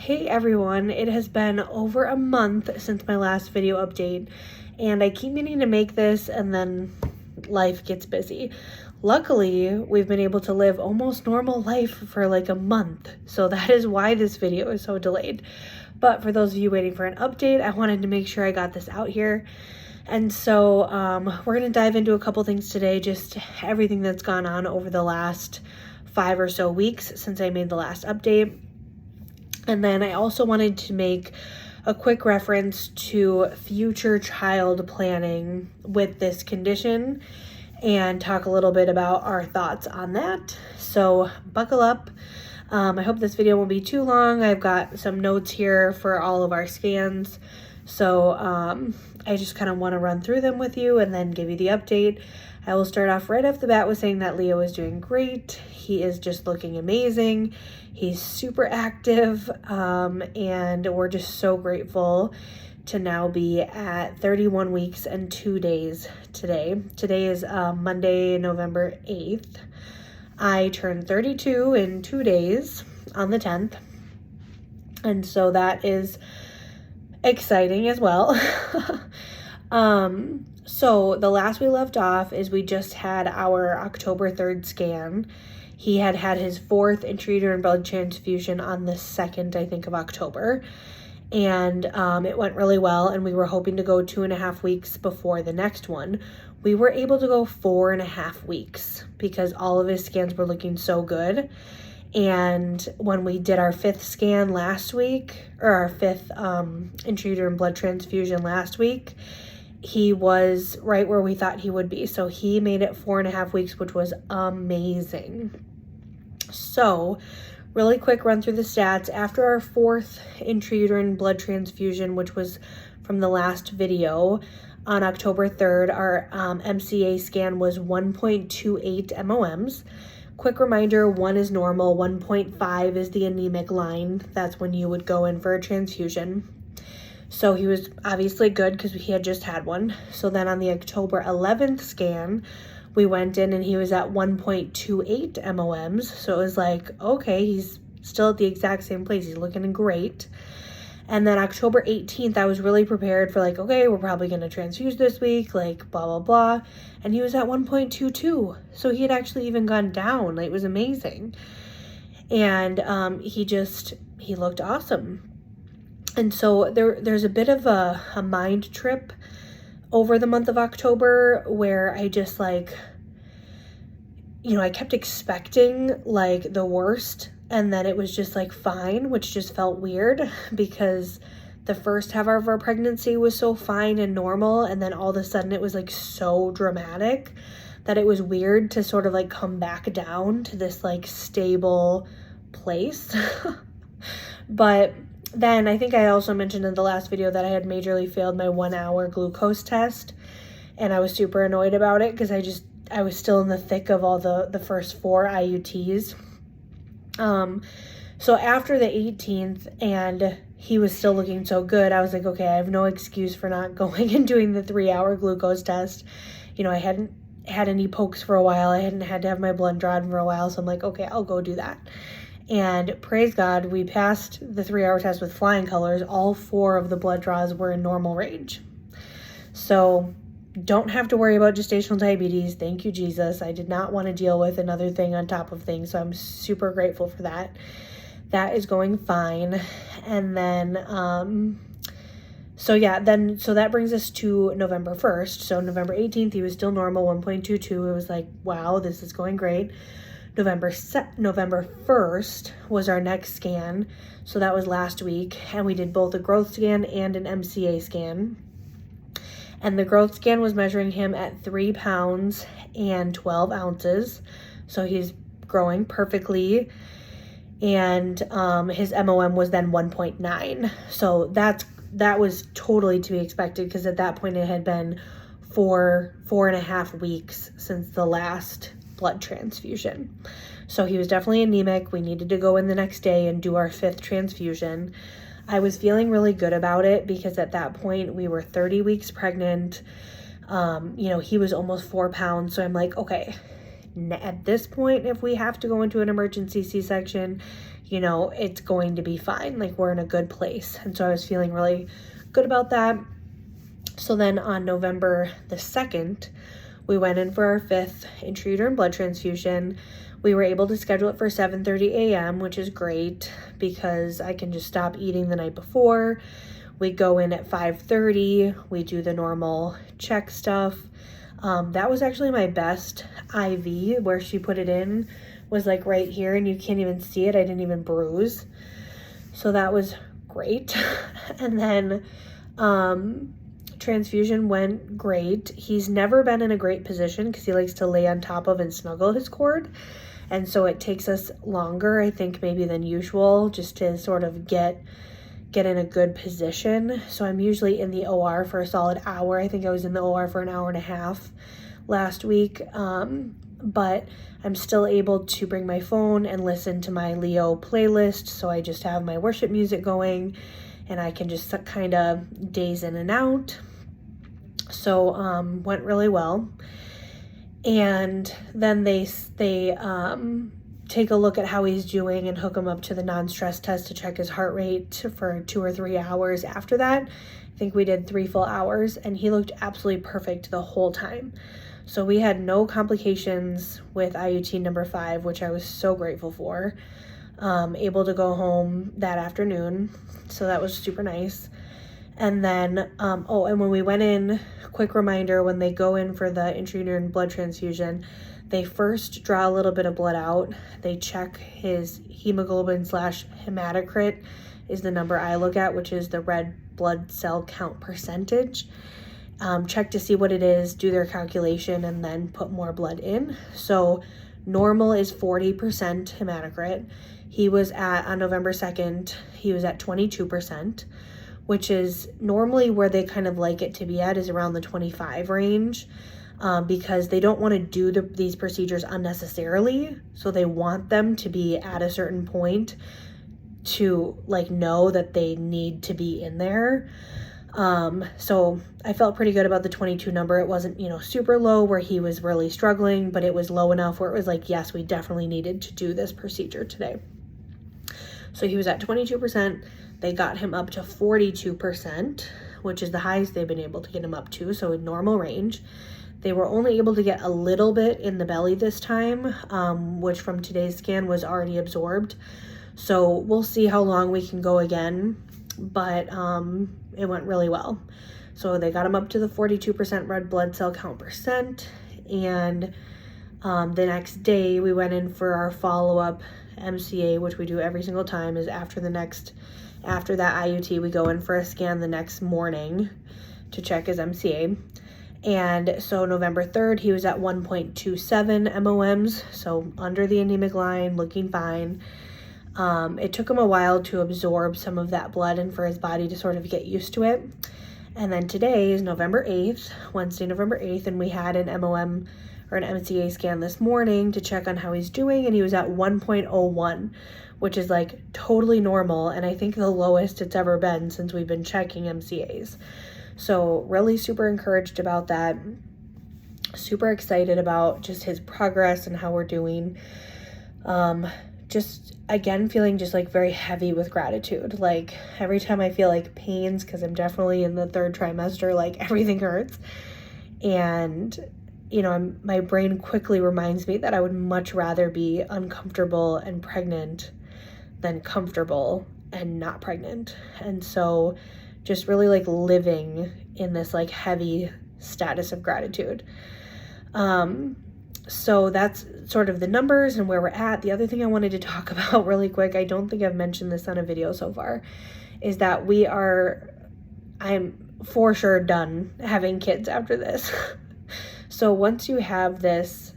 Hey everyone, it has been over a month since my last video update, and I keep meaning to make this and then life gets busy. Luckily, we've been able to live almost normal life for like a month, so that is why this video is so delayed. But for those of you waiting for an update, I wanted to make sure I got this out here. And so we're going to dive into a couple things today, just everything that's gone on over the last 5 or so weeks since I made the last update. And then I also wanted to make a quick reference to future child planning with this condition and talk a little bit about our thoughts on that. So buckle up. I hope this video won't be too long. I've got some notes here for all of our scans. So I just kind of want to run through them with you and then give you the update. I will start off right off the bat with saying that Leo is doing great. He is just looking amazing. He's super active, and we're just so grateful to now be at 31 weeks and 2 days today. Today is Monday, November 8th. I turned 32 in 2 days on the 10th, and so that is exciting as well. So the last we left off is we just had our October 3rd scan. He had his 4th intrauterine blood transfusion on the 2nd, I think, of October. And it went really well, and we were hoping to go 2.5 weeks before the next one. We were able to go 4.5 weeks because all of his scans were looking so good. And when we did our 5th scan last week, or our 5th intrauterine blood transfusion last week, he was right where we thought he would be. So he made it 4.5 weeks, which was amazing. So really quick run through the stats. After our 4th intrauterine blood transfusion, which was from the last video on October 3rd, our MCA scan was 1.28 MOMs. Quick reminder, 1 is normal, 1.5 is the anemic line. That's when you would go in for a transfusion. So he was obviously good because he had just had one. So then on the October 11th scan, we went in and he was at 1.28 MOMs. So it was like, okay, he's still at the exact same place. He's looking great. And then October 18th, I was really prepared for like, okay, we're probably going to transfuse this week, like blah, blah, blah. And he was at 1.22. So he had actually even gone down. Like, it was amazing. And he looked awesome. And so there's a bit of a mind trip over the month of October where I just like, I kept expecting like the worst, and then it was just like fine, which just felt weird because the first half of our pregnancy was so fine and normal, and then all of a sudden it was like so dramatic that it was weird to sort of like come back down to this like stable place. But then I think I also mentioned in the last video that I had majorly failed my 1-hour glucose test, and I was super annoyed about it because I was still in the thick of all the first 4 IUTs. So after the 18th and he was still looking so good, I was like, okay, I have no excuse for not going and doing the 3-hour glucose test. I hadn't had any pokes for a while. I hadn't had to have my blood drawn for a while. So I'm like, okay, I'll go do that. And praise God, we passed the 3-hour test with flying colors. All 4 of the blood draws were in normal range. So don't have to worry about gestational diabetes. Thank you, Jesus. I did not want to deal with another thing on top of things. So I'm super grateful for that. That is going fine. And then, so that brings us to November 1st. So November 18th, he was still normal, 1.22. It was like, wow, this is going great. November 1st was our next scan. So that was last week. And we did both a growth scan and an MCA scan. And the growth scan was measuring him at 3 pounds and 12 ounces. So he's growing perfectly. And his MOM was then 1.9. So that was totally to be expected because at that point it had been 4.5 weeks since the last blood transfusion. So he was definitely anemic. We needed to go in the next day and do our 5th transfusion. I was feeling really good about it because at that point we were 30 weeks pregnant. He was almost 4 pounds. So I'm like, okay, at this point, if we have to go into an emergency C-section, it's going to be fine. Like, we're in a good place. And so I was feeling really good about that. So then on November the 2nd, we went in for our 5th intrauterine blood transfusion. We were able to schedule it for 7:30 a.m., which is great because I can just stop eating the night before. We go in at 5:30. We do the normal check stuff. That was actually my best IV. Where she put it in was like right here, and you can't even see it. I didn't even bruise. So that was great. And then transfusion went great. He's never been in a great position because he likes to lay on top of and snuggle his cord. And so it takes us longer, I think, maybe than usual, just to sort of get in a good position. So I'm usually in the OR for a solid hour. I think I was in the OR for an hour and a half last week. But I'm still able to bring my phone and listen to my Leo playlist. So I just have my worship music going and I can just kind of daze in and out. So went really well. And then they take a look at how he's doing and hook him up to the non-stress test to check his heart rate for 2 or 3 hours after that. I think we did 3 full hours, and he looked absolutely perfect the whole time. So we had no complications with IUT number 5, which I was so grateful for. Able to go home that afternoon, so that was super nice. And then, and when we went in, quick reminder, when they go in for the intrauterine blood transfusion, they first draw a little bit of blood out. They check his hemoglobin/hematocrit is the number I look at, which is the red blood cell count percentage. Check to see what it is, do their calculation, and then put more blood in. So normal is 40% hematocrit. He was on November 2nd, he was at 22%, which is normally where they kind of like it to be at, is around the 25 range. Because they don't want to do these procedures unnecessarily. So they want them to be at a certain point to like know that they need to be in there. So I felt pretty good about the 22 number. It wasn't, super low where he was really struggling, but it was low enough where it was like, yes, we definitely needed to do this procedure today. So he was at 22%. They got him up to 42%, which is the highest they've been able to get him up to. So in normal range. They were only able to get a little bit in the belly this time, which from today's scan was already absorbed. So we'll see how long we can go again, but it went really well. So they got him up to the 42% red blood cell count percent, and the next day we went in for our follow-up MCA, which we do every single time. Is after that IUT, we go in for a scan the next morning to check his MCA. And so November 3rd, he was at 1.27 MOMs, so under the anemic line, looking fine. It took him a while to absorb some of that blood and for his body to sort of get used to it. And then today is November 8th, Wednesday, November 8th, and we had an MOM or an MCA scan this morning to check on how he's doing, and he was at 1.01, which is like totally normal, and I think the lowest it's ever been since we've been checking MCAs. So really super encouraged about that. Super excited about just his progress and how we're doing. Just again, feeling just like very heavy with gratitude. Like every time I feel like pains, because I'm definitely in the 3rd trimester, like everything hurts. And, my brain quickly reminds me that I would much rather be uncomfortable and pregnant than comfortable and not pregnant. And so just really like living in this like heavy status of gratitude. So that's sort of the numbers and where we're at. The other thing I wanted to talk about really quick, I don't think I've mentioned this on a video so far, is that I'm for sure done having kids after this. So once you have this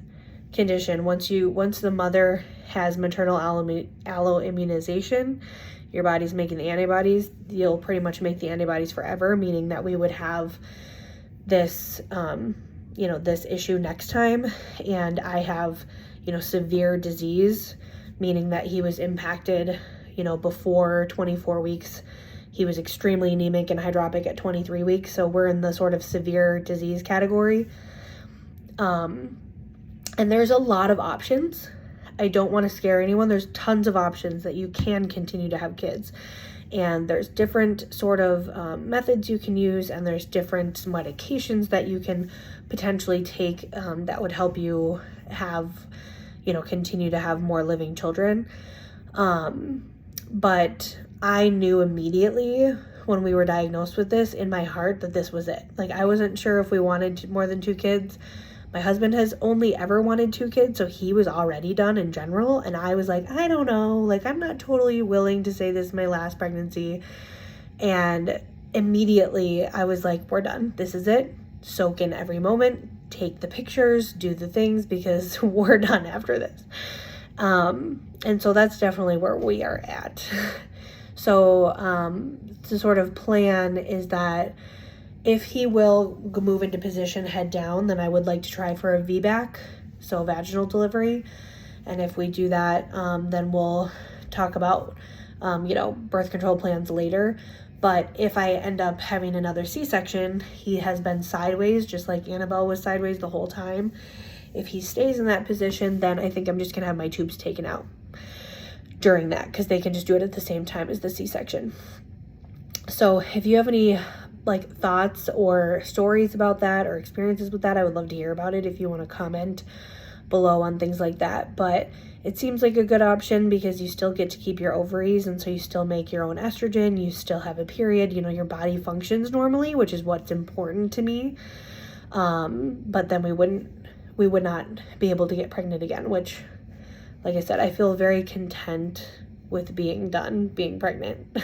condition, once the mother has maternal alloimmunization, your body's making the antibodies, you'll pretty much make the antibodies forever, meaning that we would have this, this issue next time. And I have, severe disease, meaning that he was impacted, before 24 weeks. He was extremely anemic and hydropic at 23 weeks. So we're in the sort of severe disease category. And there's a lot of options. I don't want to scare anyone. There's tons of options that you can continue to have kids. And there's different sort of methods you can use, and there's different medications that you can potentially take that would help you have, continue to have more living children. But I knew immediately when we were diagnosed with this in my heart that this was it. Like, I wasn't sure if we wanted more than 2 kids. My husband has only ever wanted 2 kids, so he was already done in general. And I was like, I don't know, like, I'm not totally willing to say this is my last pregnancy. And immediately I was like, we're done. This is it. Soak in every moment, take the pictures, do the things, because we're done after this. And so that's definitely where we are at. So the sort of plan is that if he will move into position head down, then I would like to try for a VBAC, so vaginal delivery. And if we do that, then we'll talk about, birth control plans later. But if I end up having another C-section, he has been sideways, just like Annabelle was sideways the whole time. If he stays in that position, then I think I'm just going to have my tubes taken out during that, because they can just do it at the same time as the C-section. So if you have any thoughts or stories about that or experiences with that, I would love to hear about it if you want to comment below on things like that. But it seems like a good option because you still get to keep your ovaries, and so you still make your own estrogen, you still have a period, your body functions normally, which is what's important to me. But then we would not be able to get pregnant again, which, like I said, I feel very content with being pregnant,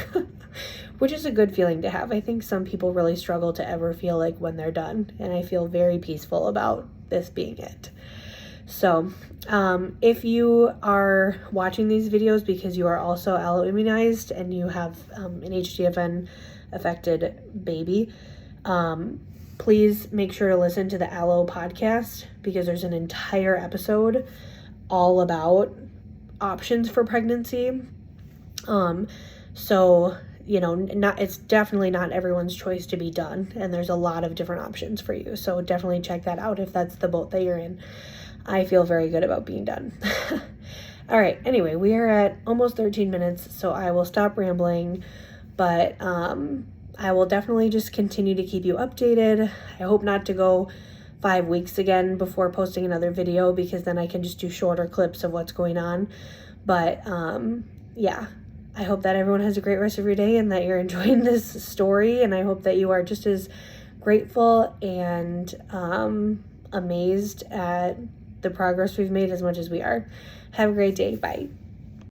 which is a good feeling to have. I think some people really struggle to ever feel like when they're done, and I feel very peaceful about this being it. So if you are watching these videos because you are also alloimmunized and you have an HDFN affected baby, please make sure to listen to the Allo podcast, because there's an entire episode all about options for pregnancy. So, it's definitely not everyone's choice to be done, and there's a lot of different options for you. So definitely check that out if that's the boat that you're in. I feel very good about being done. All right. Anyway, we are at almost 13 minutes, so I will stop rambling, but I will definitely just continue to keep you updated. I hope not to go 5 weeks again before posting another video, because then I can just do shorter clips of what's going on. But yeah, I hope that everyone has a great rest of your day and that you're enjoying this story. And I hope that you are just as grateful and amazed at the progress we've made as much as we are. Have a great day. Bye.